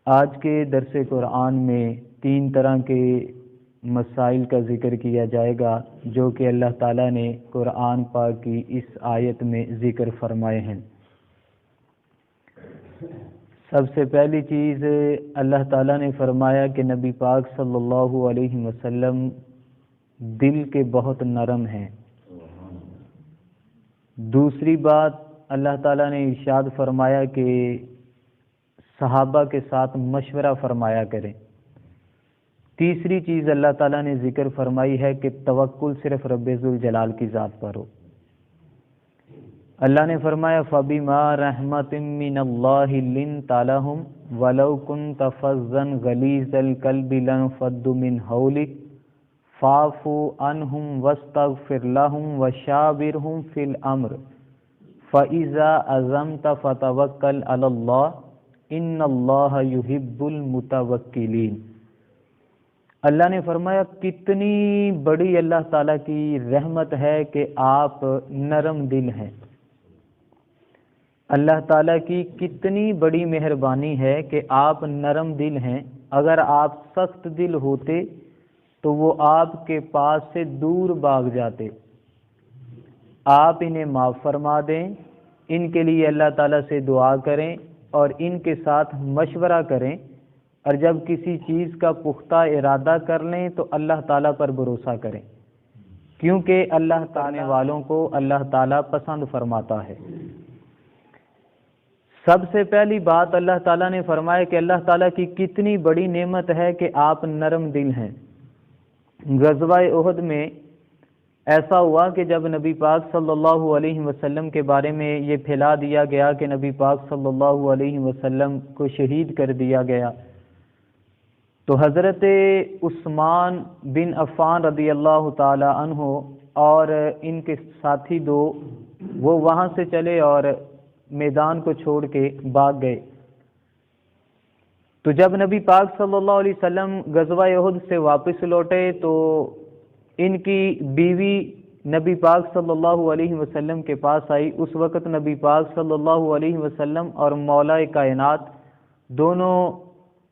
آج کے درس قرآن میں 3 طرح کے مسائل کا ذکر کیا جائے گا جو کہ اللہ تعالیٰ نے قرآن پاک کی اس آیت میں ذکر فرمائے ہیں۔ سب سے پہلی چیز اللہ تعالیٰ نے فرمایا کہ نبی پاک صلی اللہ علیہ وسلم دل کے بہت نرم ہیں۔ دوسری بات اللہ تعالیٰ نے ارشاد فرمایا کہ صحابہ کے ساتھ مشورہ فرمایا کریں۔ تیسری چیز اللہ تعالیٰ نے ذکر فرمائی ہے کہ توکل صرف رب ذوالجلال کی ذات پر ہو۔ اللہ نے فرمایا فَبِمَا رَحْمَةٍ مِّنَ اللَّهِ لِنْتَ لَهُمْ وَلَوْ كُنْتَ فَظًّا غَلِيظَ الْقَلْبِ لَانفَضُّوا مِنْ حَوْلِكَ فَاعْفُ عَنْهُمْ وَاسْتَغْفِرْ لَهُمْ وَشَاوِرْهُمْ فِي الْأَمْرِ فَإِذَا عَزَمْتَ فَتَوَكَّلْ عَلَى اللَّهِ إِنَّ اللَّهَ يُحِبُّ الْمُتَوَكِّلِينَ۔ اللہ نے فرمایا کتنی بڑی اللہ تعالیٰ کی رحمت ہے کہ آپ نرم دل ہیں۔ اللہ تعالیٰ کی کتنی بڑی مہربانی ہے کہ آپ نرم دل ہیں۔ اگر آپ سخت دل ہوتے تو وہ آپ کے پاس سے دور بھاگ جاتے۔ آپ انہیں معاف فرما دیں، ان کے لیے اللہ تعالیٰ سے دعا کریں اور ان کے ساتھ مشورہ کریں، اور جب کسی چیز کا پختہ ارادہ کر لیں تو اللہ تعالیٰ پر بھروسہ کریں، کیونکہ اللہ تعالیٰ والوں کو اللہ تعالیٰ پسند فرماتا ہے۔ سب سے پہلی بات اللہ تعالیٰ نے فرمایا کہ اللہ تعالیٰ کی کتنی بڑی نعمت ہے کہ آپ نرم دل ہیں۔ غزوہ احد میں ایسا ہوا کہ جب نبی پاک صلی اللہ علیہ وسلم کے بارے میں یہ پھیلا دیا گیا کہ نبی پاک صلی اللہ علیہ وسلم کو شہید کر دیا گیا، تو حضرت عثمان بن عفان رضی اللہ تعالی عنہ اور ان کے ساتھی دو وہ وہاں سے چلے اور میدان کو چھوڑ کے بھاگ گئے۔ تو جب نبی پاک صلی اللہ علیہ وسلم غزوہ احد سے واپس لوٹے تو ان کی بیوی نبی پاک صلی اللہ علیہ وسلم کے پاس آئی۔ اس وقت نبی پاک صلی اللہ علیہ وسلم اور مولا کائنات دونوں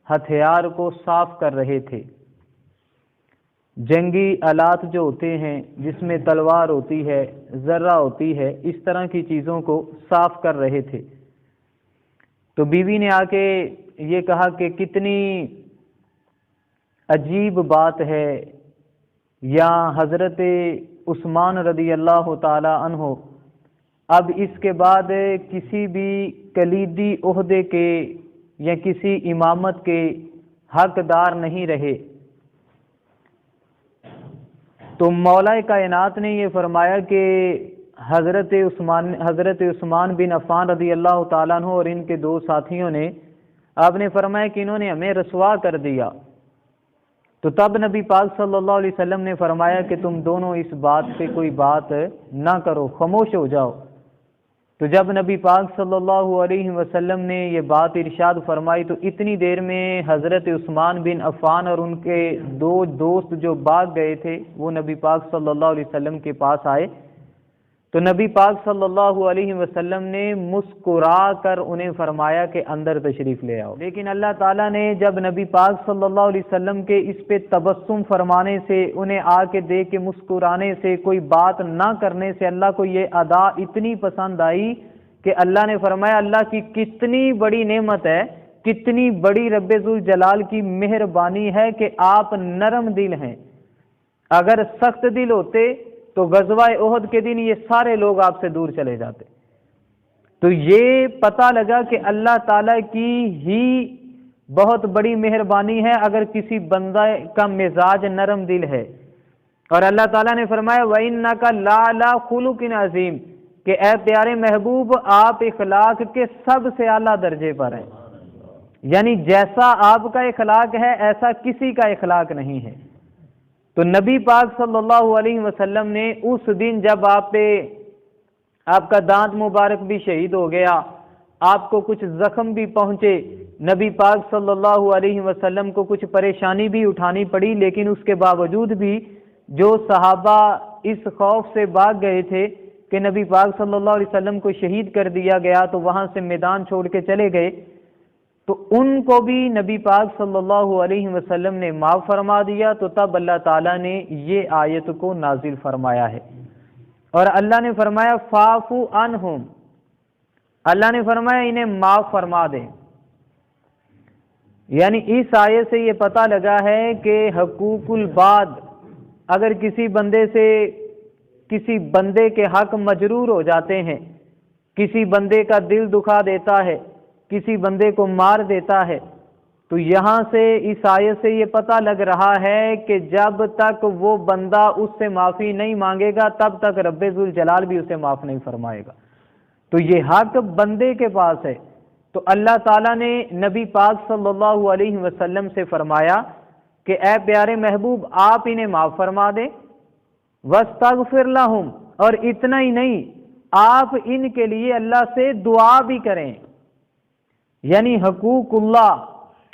ہتھیار کو صاف کر رہے تھے۔ جنگی آلات جو ہوتے ہیں جس میں تلوار ہوتی ہے، ذرہ ہوتی ہے، اس طرح کی چیزوں کو صاف کر رہے تھے۔ تو بیوی نے آ کے یہ کہا کہ کتنی عجیب بات ہے، یا حضرت عثمان رضی اللہ تعالی عنہ اب اس کے بعد کسی بھی کلیدی عہدے کے یا کسی امامت کے حقدار نہیں رہے۔ تو مولا کائنات نے یہ فرمایا کہ حضرت عثمان بن عفان رضی اللہ تعالیٰ عنہ اور ان کے 2 ساتھیوں نے آپ نے فرمایا کہ انہوں نے ہمیں رسوا کر دیا۔ تو تب نبی پاک صلی اللہ علیہ وسلم نے فرمایا کہ تم دونوں اس بات پہ کوئی بات نہ کرو، خاموش ہو جاؤ۔ تو جب نبی پاک صلی اللہ علیہ وسلم نے یہ بات ارشاد فرمائی تو اتنی دیر میں حضرت عثمان بن عفان اور ان کے 2 دوست جو بھاگ گئے تھے وہ نبی پاک صلی اللہ علیہ وسلم کے پاس آئے۔ تو نبی پاک صلی اللہ علیہ وسلم نے مسکرا کر انہیں فرمایا کہ اندر تشریف لے آؤ۔ لیکن اللہ تعالیٰ نے جب نبی پاک صلی اللہ علیہ وسلم کے اس پہ تبسم فرمانے سے، انہیں آ کے دیکھ کے مسکرانے سے، کوئی بات نہ کرنے سے اللہ کو یہ ادا اتنی پسند آئی کہ اللہ نے فرمایا اللہ کی کتنی بڑی نعمت ہے، کتنی بڑی رب ذوالجلال کی مہربانی ہے کہ آپ نرم دل ہیں۔ اگر سخت دل ہوتے تو غزوہ احد کے دن یہ سارے لوگ آپ سے دور چلے جاتے۔ تو یہ پتہ لگا کہ اللہ تعالیٰ کی ہی بہت بڑی مہربانی ہے اگر کسی بندہ کا مزاج نرم دل ہے۔ اور اللہ تعالیٰ نے فرمایا وَإِنَّكَ لَعَلَىٰ خُلُقٍ عَظِيمٍ کہ اے پیارے محبوب آپ اخلاق کے سب سے اعلیٰ درجے پر ہیں، یعنی جیسا آپ کا اخلاق ہے ایسا کسی کا اخلاق نہیں ہے۔ تو نبی پاک صلی اللہ علیہ وسلم نے اس دن جب آپ کا دانت مبارک بھی شہید ہو گیا، آپ کو کچھ زخم بھی پہنچے، نبی پاک صلی اللہ علیہ وسلم کو کچھ پریشانی بھی اٹھانی پڑی، لیکن اس کے باوجود بھی جو صحابہ اس خوف سے بھاگ گئے تھے کہ نبی پاک صلی اللہ علیہ وسلم کو شہید کر دیا گیا تو وہاں سے میدان چھوڑ کے چلے گئے، تو ان کو بھی نبی پاک صلی اللہ علیہ وسلم نے معاف فرما دیا، تو تب اللہ تعالیٰ نے یہ آیت کو نازل فرمایا ہے۔ اور اللہ نے فرمایا فاعفو عنہم، اللہ نے فرمایا انہیں معاف فرما دیں۔ یعنی اس آیت سے یہ پتہ لگا ہے کہ حقوق الباد، اگر کسی بندے سے کسی بندے کے حق مجرور ہو جاتے ہیں، کسی بندے کا دل دکھا دیتا ہے، کسی بندے کو مار دیتا ہے، تو یہاں سے اس آیت سے یہ پتہ لگ رہا ہے کہ جب تک وہ بندہ اس سے معافی نہیں مانگے گا تب تک رب ذوالجلال بھی اسے معاف نہیں فرمائے گا۔ تو یہ حق بندے کے پاس ہے، تو اللہ تعالیٰ نے نبی پاک صلی اللہ علیہ وسلم سے فرمایا کہ اے پیارے محبوب آپ انہیں معاف فرما دیں، وَاسْتَغْفِرْ لَهُمْ، اور اتنا ہی نہیں آپ ان کے لیے اللہ سے دعا بھی کریں۔ یعنی حقوق اللہ،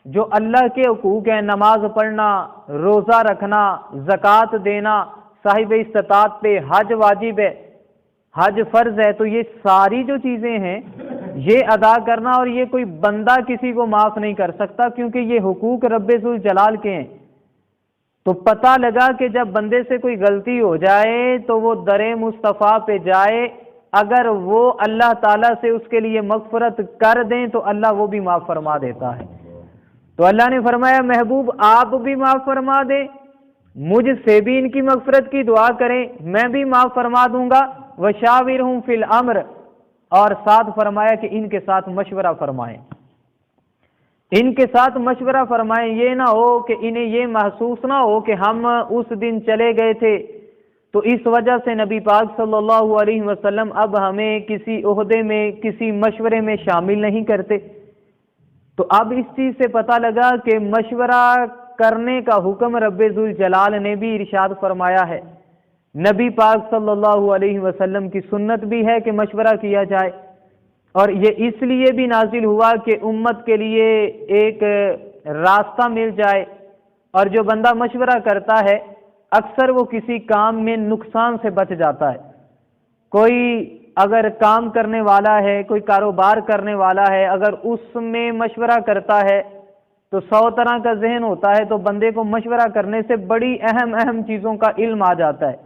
جو اللہ کے حقوق ہیں، نماز پڑھنا، روزہ رکھنا، زکوٰۃ دینا، صاحب استطاعت پہ حج واجب ہے، حج فرض ہے، تو یہ ساری جو چیزیں ہیں یہ ادا کرنا، اور یہ کوئی بندہ کسی کو معاف نہیں کر سکتا کیونکہ یہ حقوق رب ذوالجلال کے ہیں۔ تو پتہ لگا کہ جب بندے سے کوئی غلطی ہو جائے تو وہ در مصطفیٰ پہ جائے، اگر وہ اللہ تعالیٰ سے اس کے لیے مغفرت کر دیں تو اللہ وہ بھی معاف فرما دیتا ہے۔ تو اللہ نے فرمایا محبوب آپ بھی معاف فرما دیں، مجھ سے بھی ان کی مغفرت کی دعا کریں، میں بھی معاف فرما دوں گا، وشاورہم فی الامر، اور ساتھ فرمایا کہ ان کے ساتھ مشورہ فرمائیں، ان کے ساتھ مشورہ فرمائیں۔ یہ نہ ہو کہ انہیں یہ محسوس نہ ہو کہ ہم اس دن چلے گئے تھے تو اس وجہ سے نبی پاک صلی اللہ علیہ وسلم اب ہمیں کسی عہدے میں، کسی مشورے میں شامل نہیں کرتے۔ تو اب اس چیز سے پتہ لگا کہ مشورہ کرنے کا حکم رب ذوالجلال نے بھی ارشاد فرمایا ہے، نبی پاک صلی اللہ علیہ وسلم کی سنت بھی ہے کہ مشورہ کیا جائے، اور یہ اس لیے بھی نازل ہوا کہ امت کے لیے ایک راستہ مل جائے، اور جو بندہ مشورہ کرتا ہے اکثر وہ کسی کام میں نقصان سے بچ جاتا ہے۔ کوئی اگر کام کرنے والا ہے، کوئی کاروبار کرنے والا ہے، اگر اس میں مشورہ کرتا ہے تو 100 طرح کا ذہن ہوتا ہے، تو بندے کو مشورہ کرنے سے بڑی اہم چیزوں کا علم آ جاتا ہے۔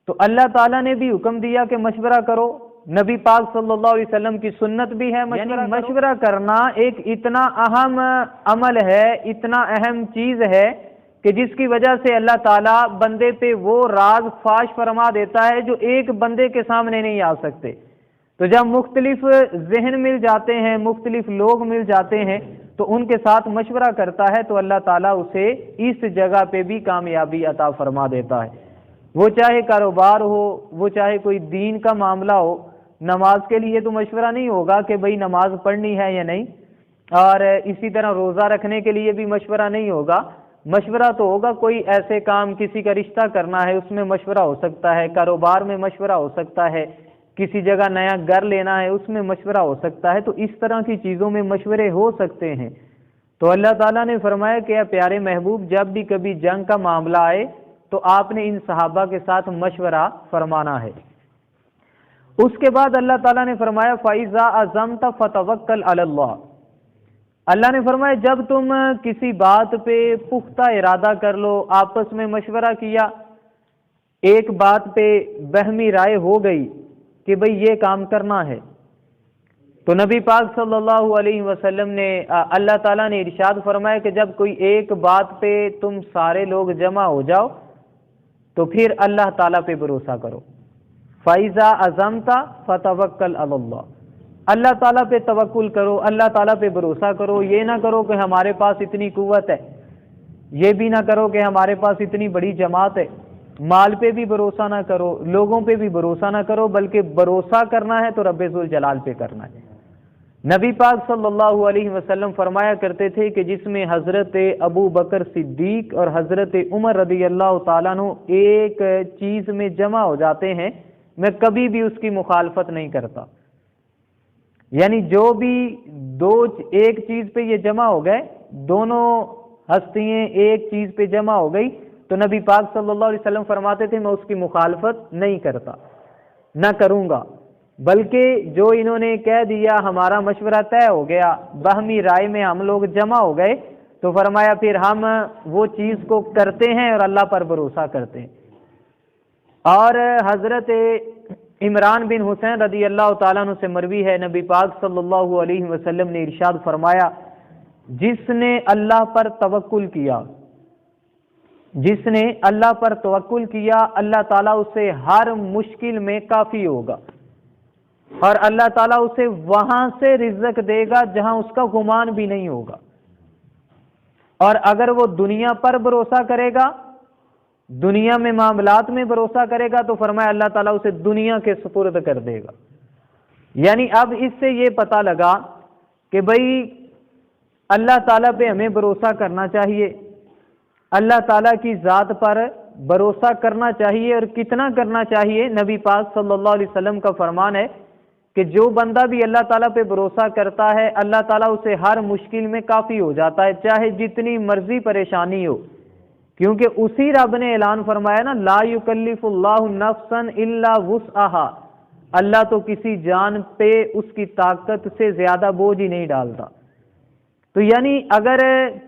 تو اللہ تعالیٰ نے بھی حکم دیا کہ مشورہ کرو، نبی پاک صلی اللہ علیہ وسلم کی سنت بھی ہے مشورہ کرنا ایک اتنا اہم عمل ہے، اتنا اہم چیز ہے کہ جس کی وجہ سے اللہ تعالیٰ بندے پہ وہ راز فاش فرما دیتا ہے جو ایک بندے کے سامنے نہیں آ سکتے۔ تو جب مختلف ذہن مل جاتے ہیں، مختلف لوگ مل جاتے ہیں، تو ان کے ساتھ مشورہ کرتا ہے تو اللہ تعالیٰ اسے اس جگہ پہ بھی کامیابی عطا فرما دیتا ہے، وہ چاہے کاروبار ہو، وہ چاہے کوئی دین کا معاملہ ہو۔ نماز کے لیے تو مشورہ نہیں ہوگا کہ بھئی نماز پڑھنی ہے یا نہیں، اور اسی طرح روزہ رکھنے کے لیے بھی مشورہ نہیں ہوگا، مشورہ تو ہوگا کوئی ایسے کام، کسی کا رشتہ کرنا ہے اس میں مشورہ ہو سکتا ہے، کاروبار میں مشورہ ہو سکتا ہے، کسی جگہ نیا گھر لینا ہے اس میں مشورہ ہو سکتا ہے، تو اس طرح کی چیزوں میں مشورے ہو سکتے ہیں۔ تو اللہ تعالیٰ نے فرمایا کہ اے پیارے محبوب جب بھی کبھی جنگ کا معاملہ آئے تو آپ نے ان صحابہ کے ساتھ مشورہ فرمانا ہے۔ اس کے بعد اللہ تعالیٰ نے فرمایا فَإِذَا عَزَمْتَ فَتَوَكَّلْ عَلَى اللَّهِ، اللہ نے فرمایا جب تم کسی بات پہ پختہ ارادہ کر لو، آپس میں مشورہ کیا، ایک بات پہ بہمی رائے ہو گئی کہ بھئی یہ کام کرنا ہے، تو نبی پاک صلی اللہ علیہ وسلم نے، اللہ تعالیٰ نے ارشاد فرمایا کہ جب کوئی ایک بات پہ تم سارے لوگ جمع ہو جاؤ تو پھر اللہ تعالیٰ پہ بھروسہ کرو۔ فَإِذَا عَزَمْتَ فَتَوَكَّلْ عَلَى اللَّهِ، اللہ تعالیٰ پہ توکل کرو، اللہ تعالیٰ پہ بھروسہ کرو۔ یہ نہ کرو کہ ہمارے پاس اتنی قوت ہے، یہ بھی نہ کرو کہ ہمارے پاس اتنی بڑی جماعت ہے، مال پہ بھی بھروسہ نہ کرو، لوگوں پہ بھی بھروسہ نہ کرو، بلکہ بھروسہ کرنا ہے تو رب ذوالجلال پہ کرنا ہے۔ نبی پاک صلی اللہ علیہ وسلم فرمایا کرتے تھے کہ جس میں حضرت ابو بکر صدیق اور حضرت عمر رضی اللہ تعالیٰ عنہ ایک چیز میں جمع ہو جاتے ہیں میں کبھی بھی اس کی مخالفت نہیں کرتا۔ یعنی جو بھی ایک چیز پہ یہ جمع ہو گئے، دونوں ہستیاں ایک چیز پہ جمع ہو گئی، تو نبی پاک صلی اللہ علیہ وسلم فرماتے تھے میں اس کی مخالفت نہیں کرتا، نہ کروں گا۔ بلکہ جو انہوں نے کہہ دیا ہمارا مشورہ طے ہو گیا، باہمی رائے میں ہم لوگ جمع ہو گئے، تو فرمایا پھر ہم وہ چیز کو کرتے ہیں اور اللہ پر بھروسہ کرتے ہیں۔ اور حضرت عمران بن حسین رضی اللہ تعالیٰ عنہ سے مروی ہے، نبی پاک صلی اللہ علیہ وسلم نے ارشاد فرمایا، جس نے اللہ پر توکل کیا، جس نے اللہ پر توکل کیا، اللہ تعالیٰ اسے ہر مشکل میں کافی ہوگا، اور اللہ تعالیٰ اسے وہاں سے رزق دے گا جہاں اس کا گمان بھی نہیں ہوگا۔ اور اگر وہ دنیا پر بھروسہ کرے گا، دنیا میں معاملات میں بھروسہ کرے گا، تو فرمایا اللہ تعالیٰ اسے دنیا کے سپرد کر دے گا۔ یعنی اب اس سے یہ پتہ لگا کہ بھئی اللہ تعالیٰ پہ ہمیں بھروسہ کرنا چاہیے، اللہ تعالیٰ کی ذات پر بھروسہ کرنا چاہیے، اور کتنا کرنا چاہیے۔ نبی پاک صلی اللہ علیہ وسلم کا فرمان ہے کہ جو بندہ بھی اللہ تعالیٰ پہ بھروسہ کرتا ہے، اللہ تعالیٰ اسے ہر مشکل میں کافی ہو جاتا ہے، چاہے جتنی مرضی پریشانی ہو، کیونکہ اسی رب نے اعلان فرمایا نا، لا یکلف اللہ نفسا الا وسعها، اللہ تو کسی جان پہ اس کی طاقت سے زیادہ بوجھ ہی نہیں ڈالتا۔ تو یعنی اگر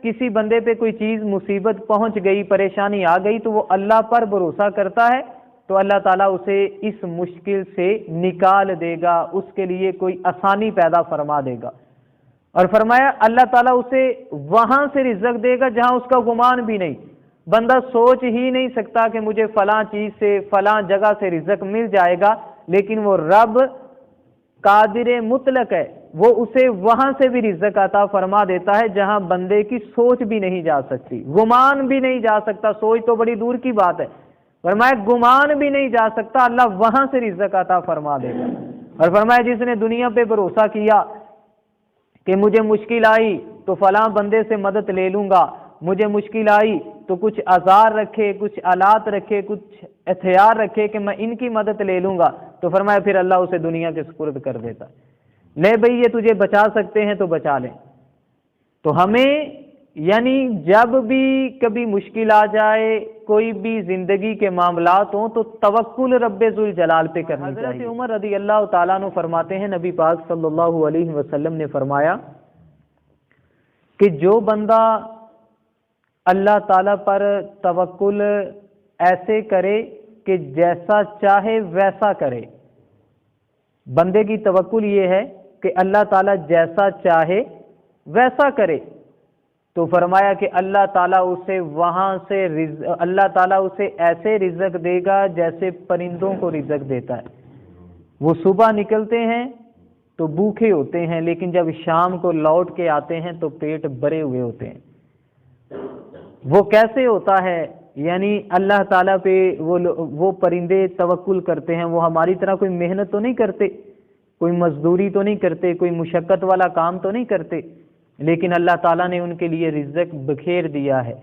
کسی بندے پہ کوئی چیز مصیبت پہنچ گئی، پریشانی آ گئی، تو وہ اللہ پر بھروسہ کرتا ہے، تو اللہ تعالیٰ اسے اس مشکل سے نکال دے گا، اس کے لیے کوئی آسانی پیدا فرما دے گا۔ اور فرمایا اللہ تعالیٰ اسے وہاں سے رزق دے گا جہاں اس کا گمان بھی نہیں، بندہ سوچ ہی نہیں سکتا کہ مجھے فلاں چیز سے فلاں جگہ سے رزق مل جائے گا، لیکن وہ رب قادر مطلق ہے، وہ اسے وہاں سے بھی رزق عطا فرما دیتا ہے جہاں بندے کی سوچ بھی نہیں جا سکتی، گمان بھی نہیں جا سکتا، سوچ تو بڑی دور کی بات ہے، فرمایا گمان بھی نہیں جا سکتا، اللہ وہاں سے رزق عطا فرما دے گا۔ اور فرمایا جس نے دنیا پہ بھروسہ کیا کہ مجھے مشکل آئی تو فلاں بندے سے مدد لے لوں گا، مجھے مشکل آئی تو کچھ آزار رکھے، کچھ آلات رکھے، کچھ ہتھیار رکھے کہ میں ان کی مدد لے لوں گا، تو فرمایا پھر اللہ اسے دنیا کے سپرد کر دیتا، لے بھئی یہ تجھے بچا سکتے ہیں تو بچا لیں۔ تو ہمیں یعنی جب بھی کبھی مشکل آ جائے، کوئی بھی زندگی کے معاملات ہوں، تو توکل رب ذوالجلال پہ کرنی چاہیے۔ حضرت عمر رضی اللہ تعالیٰ عنہ فرماتے ہیں، نبی پاک صلی اللہ علیہ وسلم نے فرمایا کہ جو بندہ اللہ تعالیٰ پر توکل ایسے کرے کہ جیسا چاہے ویسا کرے، بندے کی توکل یہ ہے کہ اللہ تعالیٰ جیسا چاہے ویسا کرے، تو فرمایا کہ اللہ تعالیٰ اسے وہاں سے اللہ تعالیٰ اسے ایسے رزق دے گا جیسے پرندوں کو رزق دیتا ہے۔ وہ صبح نکلتے ہیں تو بھوکے ہوتے ہیں، لیکن جب شام کو لوٹ کے آتے ہیں تو پیٹ بھرے ہوئے ہوتے ہیں۔ وہ کیسے ہوتا ہے؟ یعنی اللہ تعالیٰ پہ وہ پرندے توکل کرتے ہیں، وہ ہماری طرح کوئی محنت تو نہیں کرتے، کوئی مزدوری تو نہیں کرتے، کوئی مشقت والا کام تو نہیں کرتے، لیکن اللہ تعالیٰ نے ان کے لیے رزق بکھیر دیا ہے۔